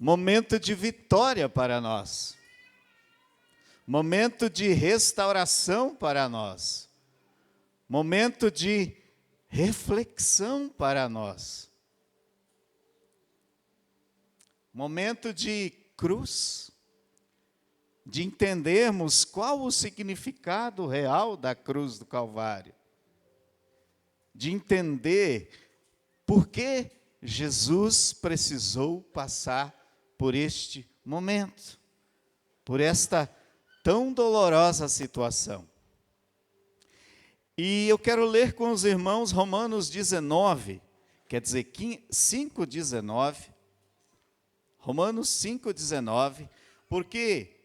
momento de vitória para nós, momento de restauração para nós, momento de reflexão para nós, momento de cruz, de entendermos qual o significado real da cruz do Calvário, de entender por que Jesus precisou passar por este momento, por esta tão dolorosa situação. E eu quero ler com os irmãos Romanos 19, quer dizer 5,19, Romanos 5,19, porque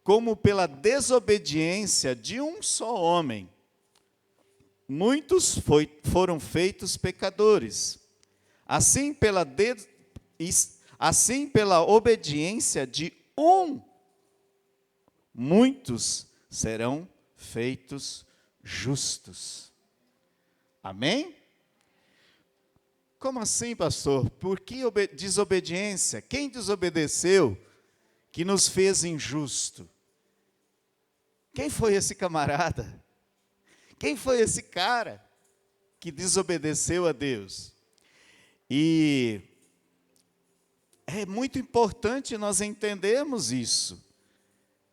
como pela desobediência de um só homem, muitos foram feitos pecadores, assim pela obediência de um, muitos serão feitos justos. Amém? Como assim, pastor? Por que desobediência? Quem desobedeceu que nos fez injusto? Quem foi esse camarada? Quem foi esse cara que desobedeceu a Deus? E é muito importante nós entendermos isso.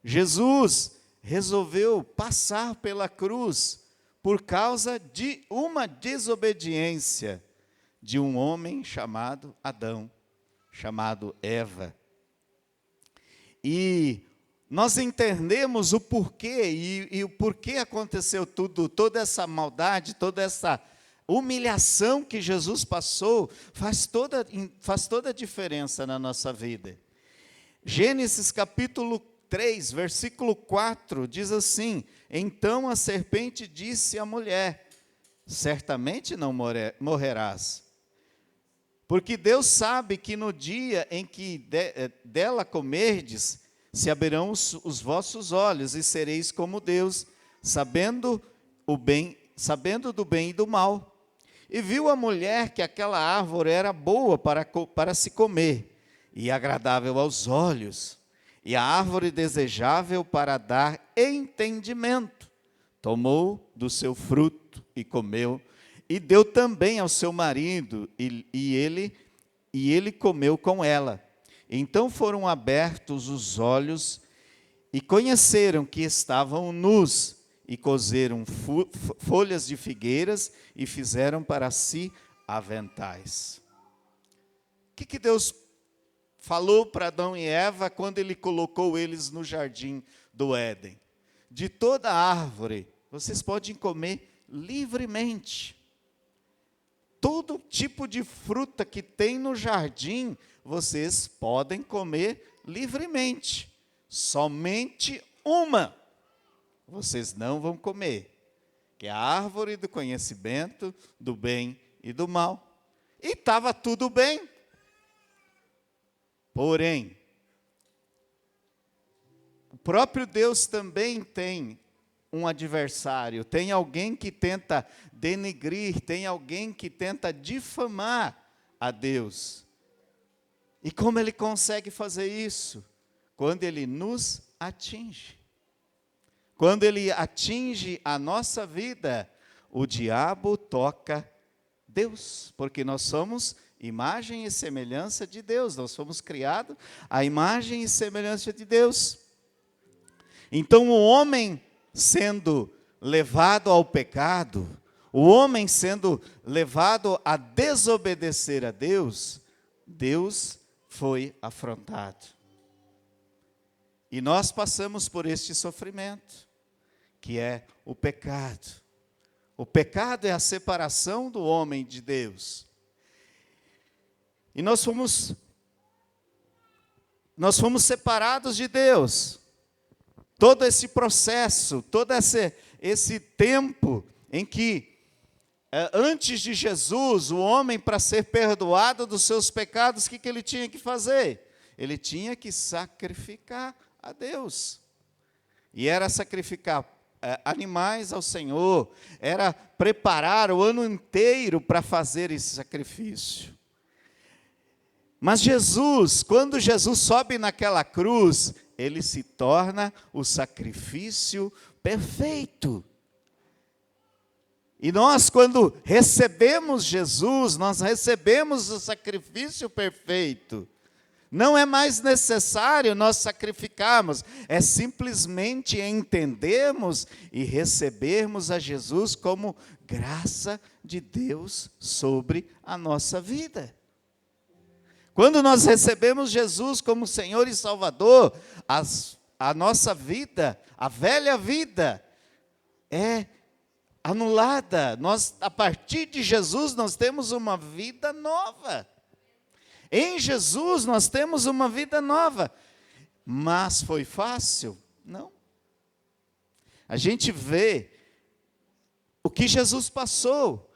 Jesus resolveu passar pela cruz por causa de uma desobediência de um homem chamado Adão, chamado Eva. E nós entendemos o porquê, e o porquê aconteceu toda essa maldade, toda essa humilhação que Jesus passou, faz toda a diferença na nossa vida. Gênesis capítulo 3, versículo 4, diz assim: então a serpente disse à mulher: certamente não morrerás, porque Deus sabe que no dia em que dela comerdes, se abrirão os vossos olhos, e sereis como Deus, sabendo do bem e do mal. E viu a mulher que aquela árvore era boa para se comer, e agradável aos olhos, e a árvore desejável para dar entendimento. Tomou do seu fruto e comeu, e deu também ao seu marido, e ele comeu com ela. Então foram abertos os olhos, e conheceram que estavam nus, e coseram folhas de figueiras, e fizeram para si aventais. O que Deus falou para Adão e Eva quando Ele colocou eles no jardim do Éden? De toda árvore, vocês podem comer livremente. Todo tipo de fruta que tem no jardim, vocês podem comer livremente. Somente uma vocês não vão comer, que é a árvore do conhecimento do bem e do mal. E estava tudo bem. Porém, o próprio Deus também tem um adversário, tem alguém que tenta denegrir, tem alguém que tenta difamar a Deus. E como ele consegue fazer isso? Quando ele nos atinge. Quando ele atinge a nossa vida, o diabo toca Deus, porque nós somos imagem e semelhança de Deus, nós fomos criados à imagem e semelhança de Deus. Então o homem sendo levado ao pecado, o homem sendo levado a desobedecer a Deus, Deus foi afrontado. E nós passamos por este sofrimento, que é o pecado. O pecado é a separação do homem de Deus. E nós fomos separados de Deus. Todo esse processo, todo esse tempo em que, antes de Jesus, o homem, para ser perdoado dos seus pecados, o que ele tinha que fazer? Ele tinha que sacrificar a Deus. E era sacrificar animais ao Senhor, era preparar o ano inteiro para fazer esse sacrifício. Mas Jesus, quando Jesus sobe naquela cruz, ele se torna o sacrifício perfeito. E nós, quando recebemos Jesus, nós recebemos o sacrifício perfeito. Não é mais necessário nós sacrificarmos, é simplesmente entendermos e recebermos a Jesus como graça de Deus sobre a nossa vida. Quando nós recebemos Jesus como Senhor e Salvador, a nossa vida, a velha vida, é anulada. A partir de Jesus, nós temos uma vida nova. Em Jesus, nós temos uma vida nova. Mas foi fácil? Não. A gente vê o que Jesus passou.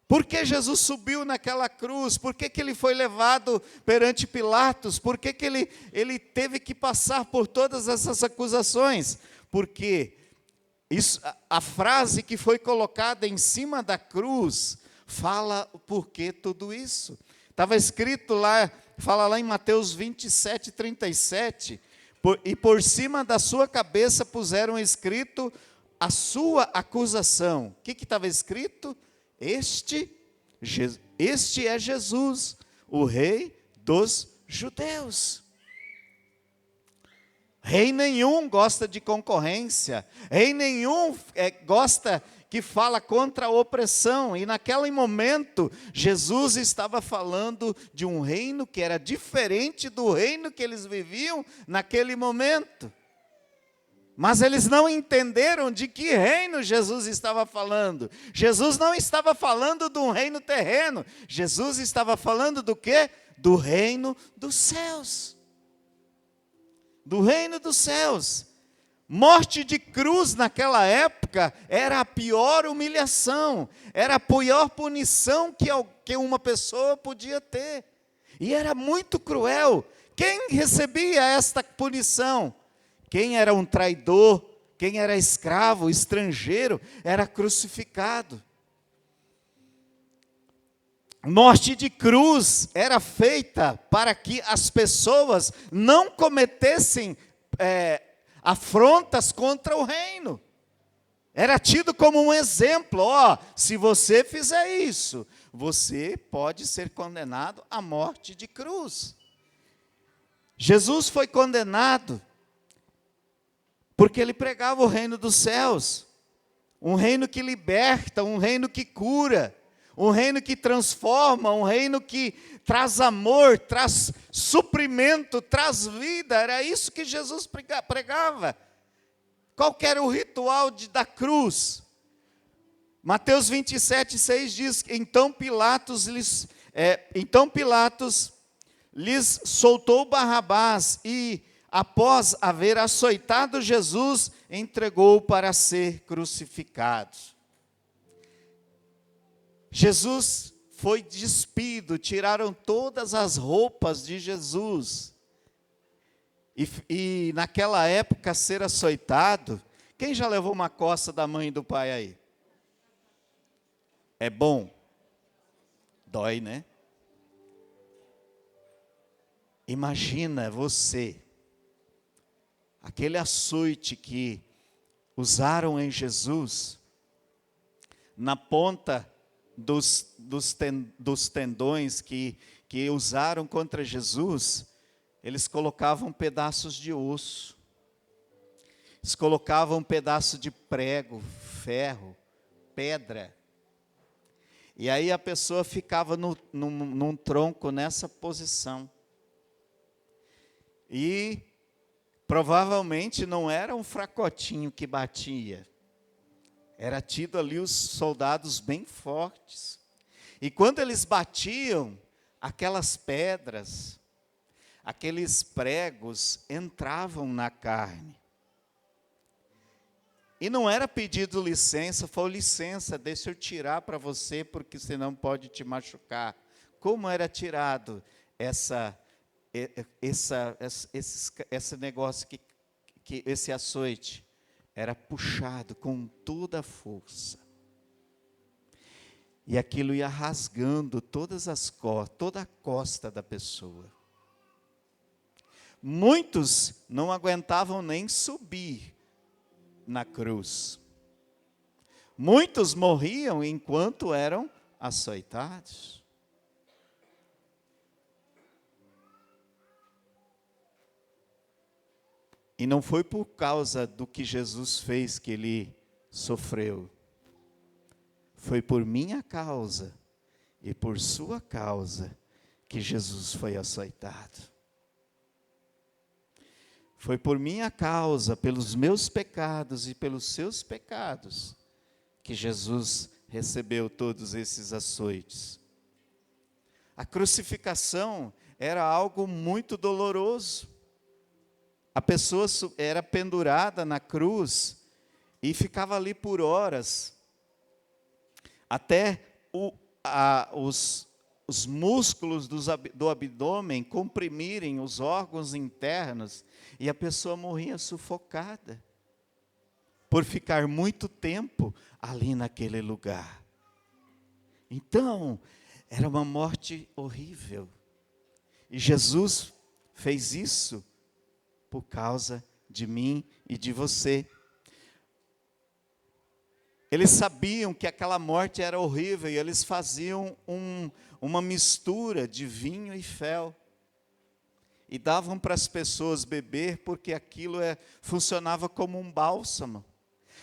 Por que Jesus subiu naquela cruz? Por que ele foi levado perante Pilatos? Por que ele teve que passar por todas essas acusações? Porque a frase que foi colocada em cima da cruz fala o porquê tudo isso. Estava escrito lá, fala lá em Mateus 27, 37, e por cima da sua cabeça puseram escrito a sua acusação. O que estava escrito? Este é Jesus, o Rei dos Judeus. Rei nenhum gosta de concorrência, rei nenhum gosta que fala contra a opressão. E naquele momento, Jesus estava falando de um reino que era diferente do reino que eles viviam naquele momento. Mas eles não entenderam de que reino Jesus estava falando. Jesus não estava falando de um reino terreno. Jesus estava falando do quê? Do reino dos céus. Do reino dos céus. Morte de cruz naquela época era a pior humilhação. Era a pior punição que uma pessoa podia ter. E era muito cruel. Quem recebia esta punição? Quem era um traidor, quem era escravo, estrangeiro, era crucificado. Morte de cruz era feita para que as pessoas não cometessem afrontas contra o reino. Era tido como um exemplo, se você fizer isso, você pode ser condenado à morte de cruz. Jesus foi condenado porque ele pregava o reino dos céus, um reino que liberta, um reino que cura, um reino que transforma, um reino que traz amor, traz suprimento, traz vida. Era isso que Jesus pregava. Qual que era o ritual da cruz? Mateus 27, 6 diz: Então Pilatos lhes soltou Barrabás e, após haver açoitado Jesus, entregou para ser crucificado. Jesus foi despido, tiraram todas as roupas de Jesus. E naquela época, ser açoitado, quem já levou uma coça da mãe e do pai aí? É bom? Dói, né? Imagina você, aquele açoite que usaram em Jesus, na ponta dos tendões que usaram contra Jesus, eles colocavam pedaços de osso, eles colocavam um pedaço de prego, ferro, pedra, e aí a pessoa ficava num tronco nessa posição, e provavelmente não era um fracotinho que batia, era tido ali os soldados bem fortes. E quando eles batiam, aquelas pedras, aqueles pregos entravam na carne. E não era pedido licença, foi licença, deixa eu tirar para você, porque senão pode te machucar. Como era tirado esse negócio, esse açoite? Era puxado com toda a força. E aquilo ia rasgando toda a costa da pessoa. Muitos não aguentavam nem subir na cruz. Muitos morriam enquanto eram açoitados. E não foi por causa do que Jesus fez que ele sofreu. Foi por minha causa e por sua causa que Jesus foi açoitado. Foi por minha causa, pelos meus pecados e pelos seus pecados, que Jesus recebeu todos esses açoites. A crucificação era algo muito doloroso. A pessoa era pendurada na cruz e ficava ali por horas, até os músculos do abdômen comprimirem os órgãos internos, e a pessoa morria sufocada, por ficar muito tempo ali naquele lugar. Então, era uma morte horrível. E Jesus fez isso por causa de mim e de você. Eles sabiam que aquela morte era horrível e eles faziam uma mistura de vinho e fel. E davam para as pessoas beber porque aquilo funcionava como um bálsamo.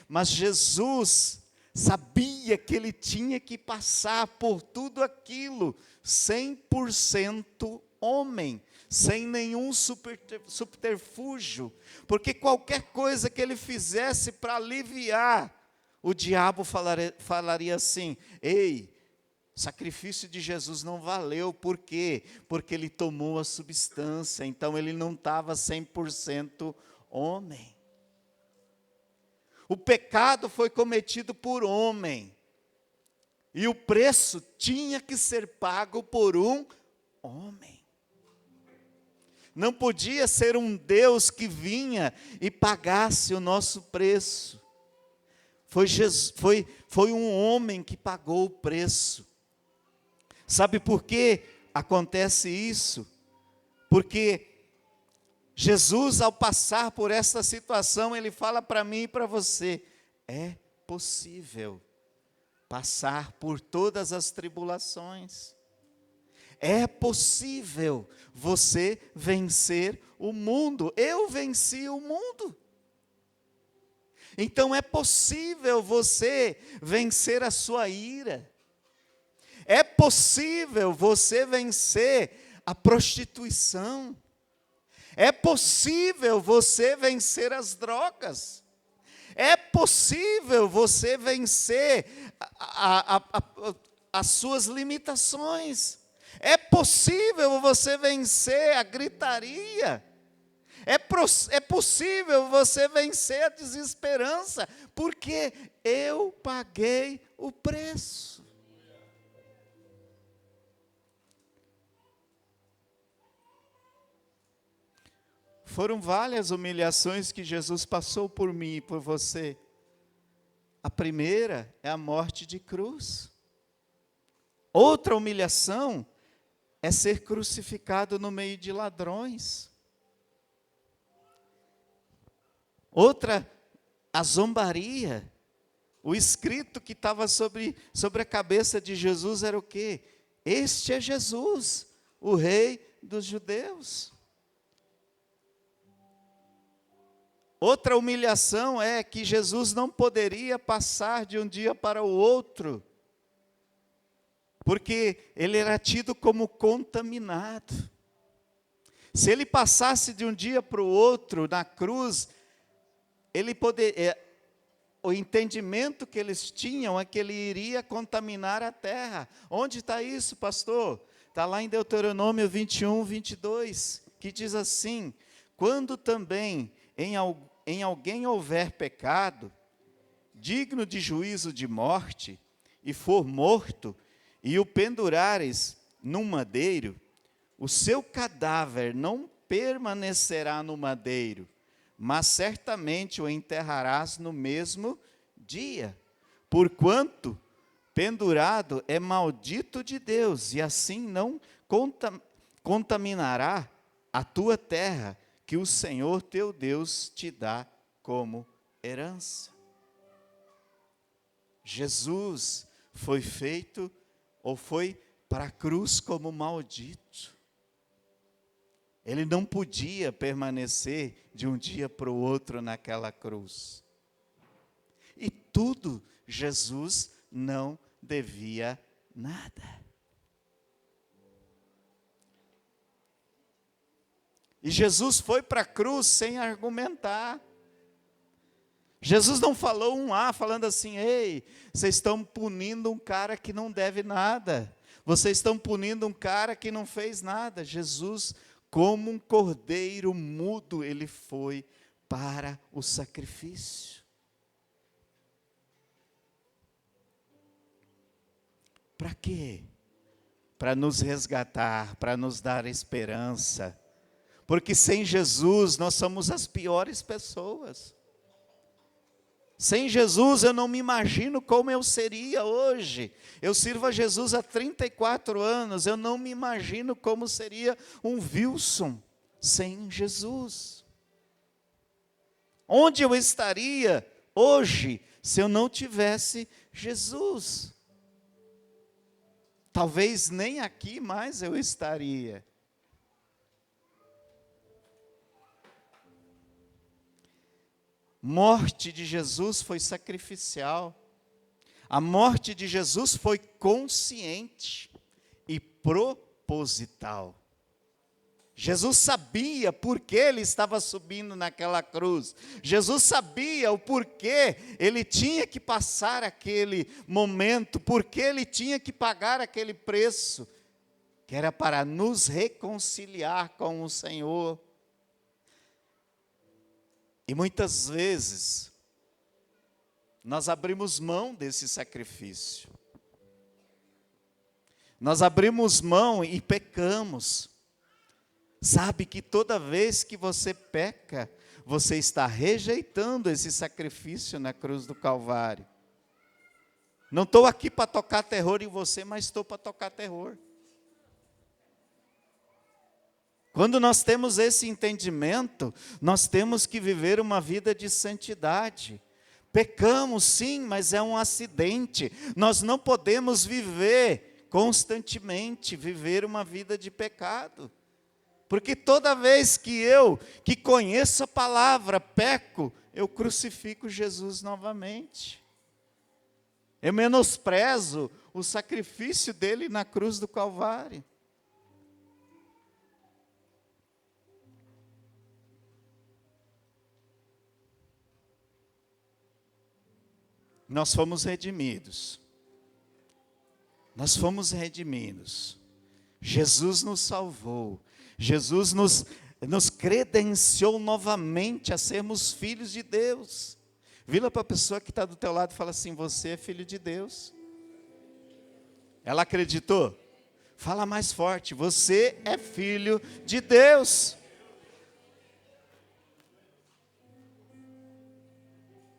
Mas Jesus sabia que ele tinha que passar por tudo aquilo 100% homem, sem nenhum subterfúgio, porque qualquer coisa que ele fizesse para aliviar, o diabo falaria assim: ei, o sacrifício de Jesus não valeu. Por quê? Porque ele tomou a substância, então ele não estava 100% homem. O pecado foi cometido por homem, e o preço tinha que ser pago por um homem. Não podia ser um Deus que vinha e pagasse o nosso preço. Foi um homem que pagou o preço. Sabe por que acontece isso? Porque Jesus, ao passar por essa situação, ele fala para mim e para você: é possível passar por todas as tribulações. É possível você vencer o mundo. Eu venci o mundo. Então é possível você vencer a sua ira. É possível você vencer a prostituição. É possível você vencer as drogas. É possível você vencer as suas limitações. É possível você vencer a gritaria. É possível você vencer a desesperança, porque eu paguei o preço. Foram várias humilhações que Jesus passou por mim e por você. A primeira é a morte de cruz. Outra humilhação é ser crucificado no meio de ladrões. Outra, a zombaria. O escrito que estava sobre a cabeça de Jesus era o quê? Este é Jesus, o Rei dos Judeus. Outra humilhação é que Jesus não poderia passar de um dia para o outro, porque ele era tido como contaminado. Se ele passasse de um dia para o outro na cruz, o entendimento que eles tinham é que ele iria contaminar a terra. Onde está isso, pastor? Está lá em Deuteronômio 21, 22, que diz assim: quando também em alguém houver pecado, digno de juízo de morte, e for morto, e o pendurares num madeiro, o seu cadáver não permanecerá no madeiro, mas certamente o enterrarás no mesmo dia, porquanto pendurado é maldito de Deus, e assim não contaminará a tua terra, que o Senhor teu Deus te dá como herança. Jesus foi feito, ou foi para a cruz como maldito. Ele não podia permanecer de um dia para o outro naquela cruz. E tudo Jesus não devia nada. E Jesus foi para a cruz sem argumentar. Jesus não falou falando assim: ei, vocês estão punindo um cara que não deve nada. Vocês estão punindo um cara que não fez nada. Jesus, como um cordeiro mudo, ele foi para o sacrifício. Para quê? Para nos resgatar, para nos dar esperança. Porque sem Jesus nós somos as piores pessoas. Sem Jesus eu não me imagino como eu seria hoje. Eu sirvo a Jesus há 34 anos, eu não me imagino como seria um Wilson sem Jesus. Onde eu estaria hoje se eu não tivesse Jesus? Talvez nem aqui mais eu estaria. Morte de Jesus foi sacrificial. A morte de Jesus foi consciente e proposital. Jesus sabia por que ele estava subindo naquela cruz. Jesus sabia o porquê ele tinha que passar aquele momento, porque ele tinha que pagar aquele preço, que era para nos reconciliar com o Senhor. E muitas vezes, nós abrimos mão desse sacrifício. Nós abrimos mão e pecamos. Sabe que toda vez que você peca, você está rejeitando esse sacrifício na cruz do Calvário. Não estou aqui para tocar terror em você, mas estou para tocar terror. Quando nós temos esse entendimento, nós temos que viver uma vida de santidade. Pecamos sim, mas é um acidente. Nós não podemos viver constantemente, viver uma vida de pecado. Porque toda vez que conheço a palavra, peco, eu crucifico Jesus novamente. Eu menosprezo o sacrifício dele na cruz do Calvário. Nós fomos redimidos. Nós fomos redimidos. Jesus nos salvou. Jesus nos credenciou novamente a sermos filhos de Deus. Vira para a pessoa que está do teu lado e fala assim: você é filho de Deus. Ela acreditou? Fala mais forte: você é filho de Deus.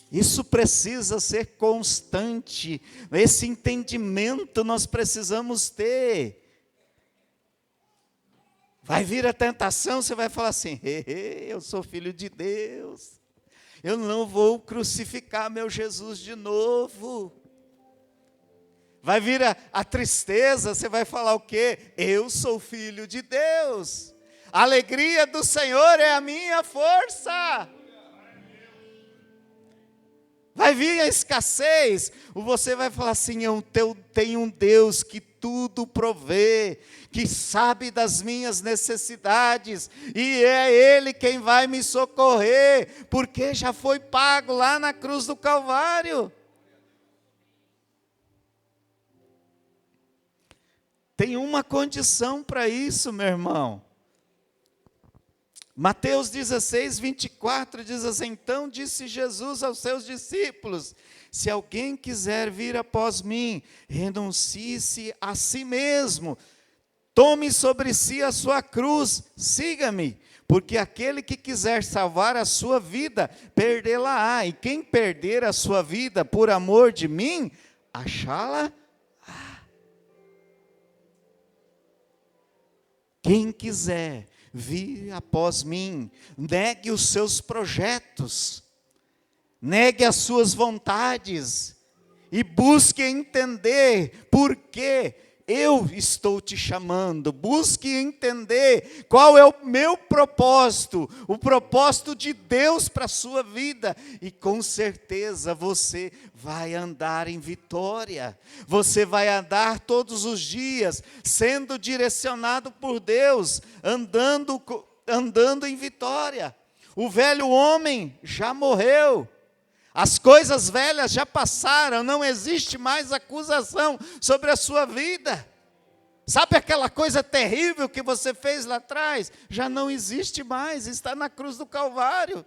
Isso precisa ser constante. Esse entendimento nós precisamos ter. Vai vir a tentação, você vai falar assim: eu sou filho de Deus. Eu não vou crucificar meu Jesus de novo. Vai vir a tristeza, você vai falar o quê? Eu sou filho de Deus. A alegria do Senhor é a minha força. Vai vir a escassez, você vai falar assim: eu tenho um Deus que tudo provê, que sabe das minhas necessidades, e é Ele quem vai me socorrer, porque já foi pago lá na cruz do Calvário. Tem uma condição para isso, meu irmão. Mateus 16, 24 diz assim: então disse Jesus aos seus discípulos: se alguém quiser vir após mim, renuncie-se a si mesmo, tome sobre si a sua cruz, siga-me, porque aquele que quiser salvar a sua vida, perdê-la-á, e quem perder a sua vida por amor de mim, achá-la Quem quiser vir após mim, negue os seus projetos, negue as suas vontades e busque entender por que eu estou te chamando. Busque entender qual é o meu propósito, o propósito de Deus para a sua vida. E com certeza você vai andar em vitória. Você vai andar todos os dias sendo direcionado por Deus, andando em vitória. O velho homem já morreu. As coisas velhas já passaram, não existe mais acusação sobre a sua vida. Sabe aquela coisa terrível que você fez lá atrás? Já não existe mais, está na cruz do Calvário.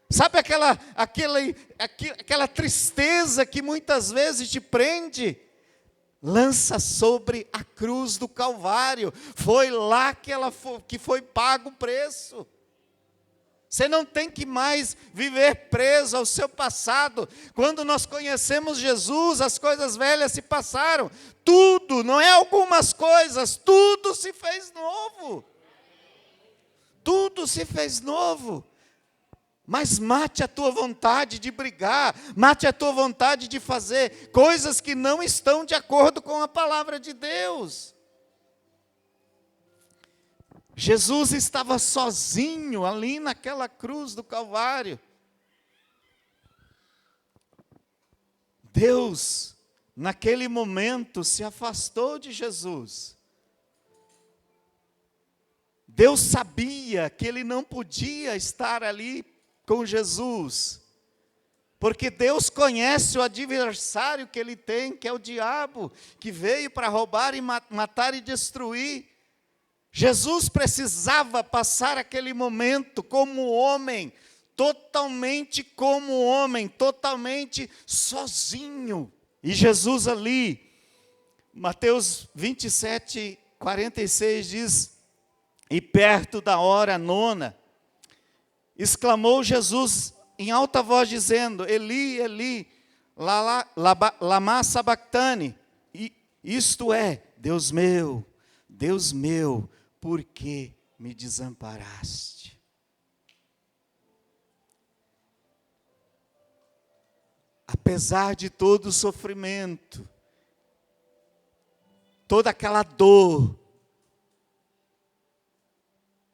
Sabe aquela tristeza que muitas vezes te prende? Lança sobre a cruz do Calvário. Foi lá que foi pago o preço. Você não tem que mais viver preso ao seu passado. Quando nós conhecemos Jesus, as coisas velhas se passaram. Tudo, não é algumas coisas, tudo se fez novo. Tudo se fez novo. Mas mate a tua vontade de brigar, mate a tua vontade de fazer coisas que não estão de acordo com a palavra de Deus. Jesus estava sozinho ali naquela cruz do Calvário. Deus, naquele momento, se afastou de Jesus. Deus sabia que ele não podia estar ali com Jesus, porque Deus conhece o adversário que ele tem, que é o diabo, que veio para roubar e matar e destruir. Jesus precisava passar aquele momento como homem, totalmente como homem, totalmente sozinho. E Jesus ali, Mateus 27, 46 diz: e perto da hora nona, exclamou Jesus em alta voz dizendo: Eli, Eli, lama sabactani, isto é, Deus meu, por que me desamparaste? Apesar de todo o sofrimento, toda aquela dor,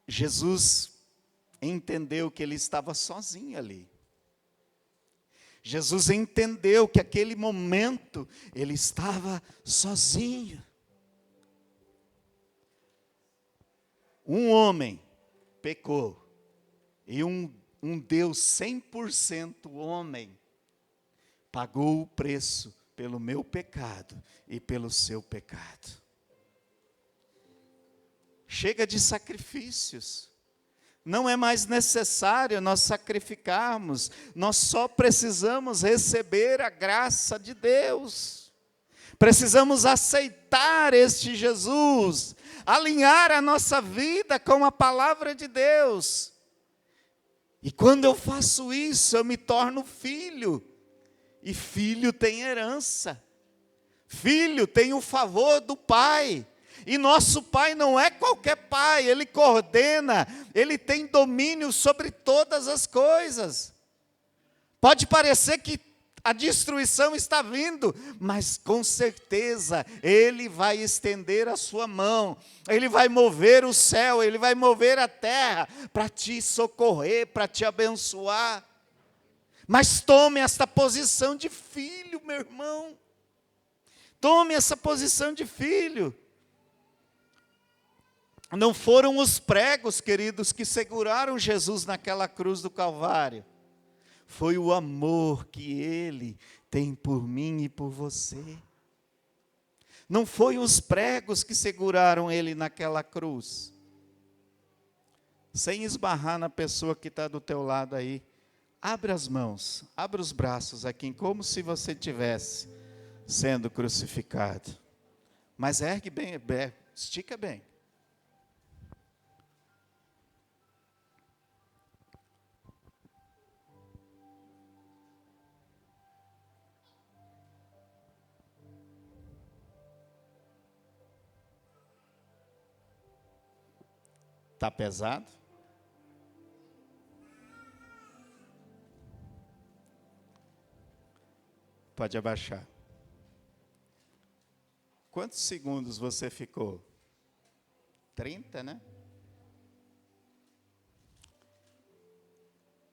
Jesus entendeu que ele estava sozinho ali. Jesus entendeu que aquele momento ele estava sozinho. Um homem pecou, e um Deus 100% homem pagou o preço pelo meu pecado e pelo seu pecado. Chega de sacrifícios. Não é mais necessário nós sacrificarmos, nós só precisamos receber a graça de Deus. Precisamos aceitar este Jesus, alinhar a nossa vida com a palavra de Deus. E quando eu faço isso, eu me torno filho. E filho tem herança. Filho tem o favor do pai. E nosso pai não é qualquer pai, ele coordena, ele tem domínio sobre todas as coisas. Pode parecer que a destruição está vindo, mas com certeza ele vai estender a sua mão, ele vai mover o céu, ele vai mover a terra para te socorrer, para te abençoar. Mas tome esta posição de filho, meu irmão. Tome essa posição de filho. Não foram os pregos, queridos, que seguraram Jesus naquela cruz do Calvário. Foi o amor que Ele tem por mim e por você. Não foi os pregos que seguraram Ele naquela cruz. Sem esbarrar na pessoa que está do teu lado aí, abre as mãos, abre os braços aqui, como se você estivesse sendo crucificado. Mas ergue bem, estica bem. Está pesado? Pode abaixar. Quantos segundos você ficou? 30, né?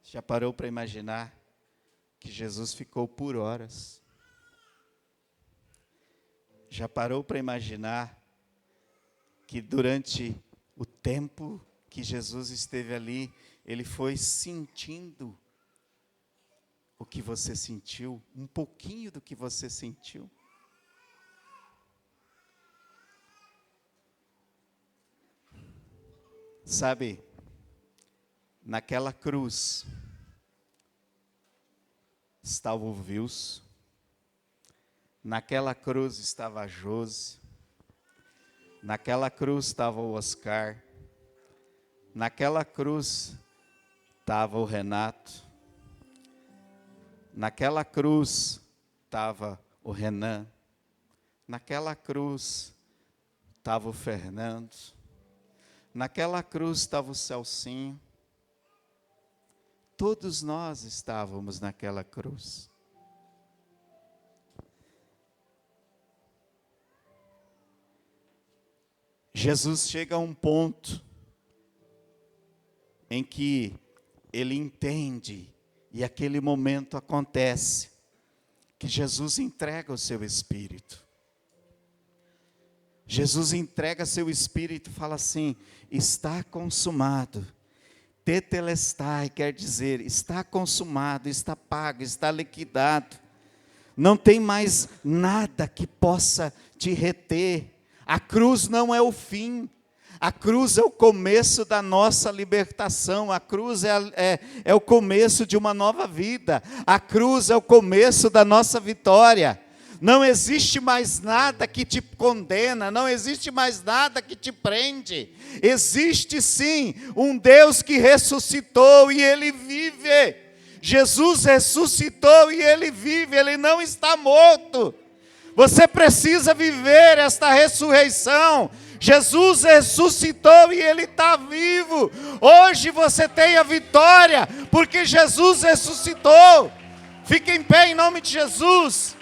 Já parou para imaginar que Jesus ficou por horas? Já parou para imaginar que durante o tempo que Jesus esteve ali, ele foi sentindo o que você sentiu, um pouquinho do que você sentiu? Sabe, naquela cruz estava o Wilson, naquela cruz estava a Josi, naquela cruz estava o Oscar, naquela cruz estava o Renato, naquela cruz estava o Renan, naquela cruz estava o Fernando, naquela cruz estava o Celcinho. Todos nós estávamos naquela cruz. Jesus chega a um ponto em que ele entende, e aquele momento acontece, que Jesus entrega o seu Espírito. Jesus entrega seu Espírito e fala assim: está consumado. Tetelestai quer dizer, está consumado, está pago, está liquidado. Não tem mais nada que possa te reter. A cruz não é o fim. A cruz é o começo da nossa libertação. A cruz é o começo de uma nova vida. A cruz é o começo da nossa vitória. Não existe mais nada que te condena, não existe mais nada que te prende. Existe sim um Deus que ressuscitou e Ele vive. Jesus ressuscitou e Ele vive, Ele não está morto. Você precisa viver esta ressurreição. Jesus ressuscitou e Ele está vivo. Hoje você tem a vitória, porque Jesus ressuscitou. Fique em pé em nome de Jesus.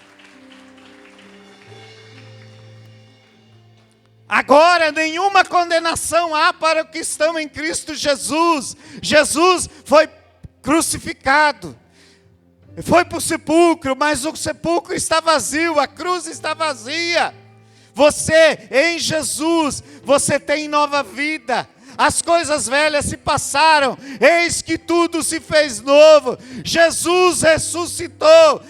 Agora nenhuma condenação há para os que estão em Cristo Jesus. Jesus foi crucificado, foi para o sepulcro, mas o sepulcro está vazio, a cruz está vazia. Você, em Jesus, você tem nova vida. As coisas velhas se passaram, eis que tudo se fez novo. Jesus ressuscitou.